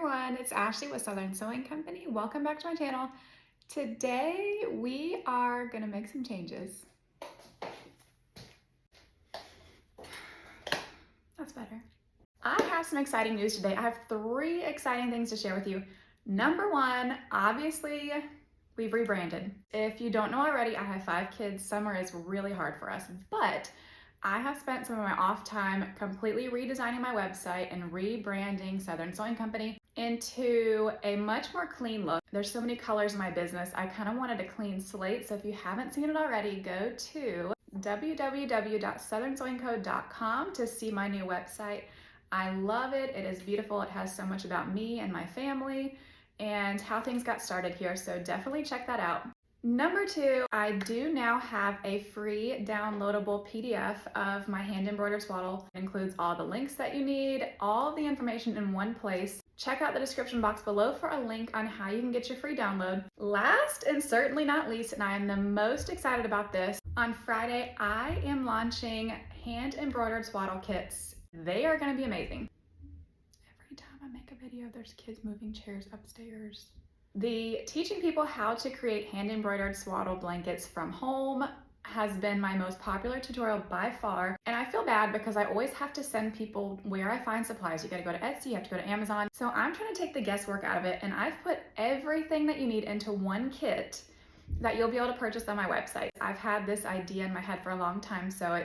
everyone, it's Ashley with Southern Sewing Company. Welcome back to my channel. Today we are gonna make some changes. That's better. I have some exciting news today. I have 3 exciting things to share with you. Number 1, obviously we've rebranded. If you don't know already, I have 5 kids. Summer is really hard for us, but I have spent some of my off time completely redesigning my website and rebranding Southern Sewing Company into a much more clean look. There's so many colors in my business. I kind of wanted a clean slate. So if you haven't seen it already, go to www.southernsewingco.com to see my new website. I love it. It is beautiful. It has so much about me and my family and how things got started here. So definitely check that out. Number 2, I do now have a free downloadable PDF of my hand-embroidered swaddle. It includes all the links that you need, all the information in one place. Check out the description box below for a link on how you can get your free download. Last and certainly not least, and I am the most excited about this, on Friday I am launching hand-embroidered swaddle kits. They are going to be amazing. Every time I make a video, there's kids moving chairs upstairs. The teaching people how to create hand-embroidered swaddle blankets from home has been my most popular tutorial by far. And I feel bad because I always have to send people where I find supplies. You gotta go to Etsy, you have to go to Amazon. So I'm trying to take the guesswork out of it, and I've put everything that you need into one kit that you'll be able to purchase on my website. I've had this idea in my head for a long time, so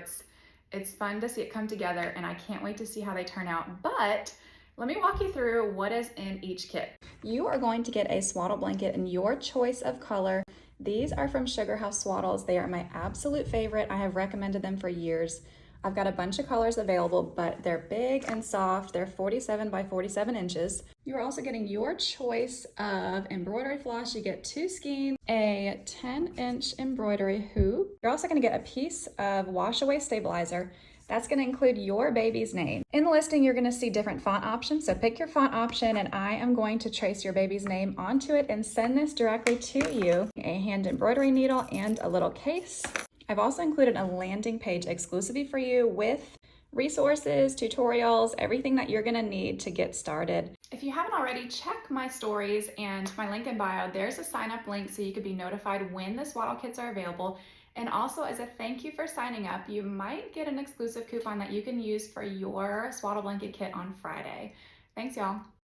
it's fun to see it come together, and I can't wait to see how they turn out. But let me walk you through what is in each kit. You are going to get a swaddle blanket in your choice of color. These are from Sugar House Swaddles. They are my absolute favorite. I have recommended them for years. I've got a bunch of colors available, but they're big and soft. They're 47 by 47 inches. You're also getting your choice of embroidery floss. You get 2 skeins, a 10-inch embroidery hoop. You're also gonna get a piece of wash away stabilizer. That's going to include your baby's name. In the listing, you're going to see different font options. So pick your font option, and I am going to trace your baby's name onto it and send this directly to you. A hand embroidery needle and a little case. I've also included a landing page exclusively for you with resources, tutorials, everything that you're going to need to get started. If you haven't already, check my stories and my link in bio. There's a sign up link so you could be notified when the swaddle kits are available. And also, as a thank you for signing up, you might get an exclusive coupon that you can use for your swaddle blanket kit on Friday. Thanks, y'all.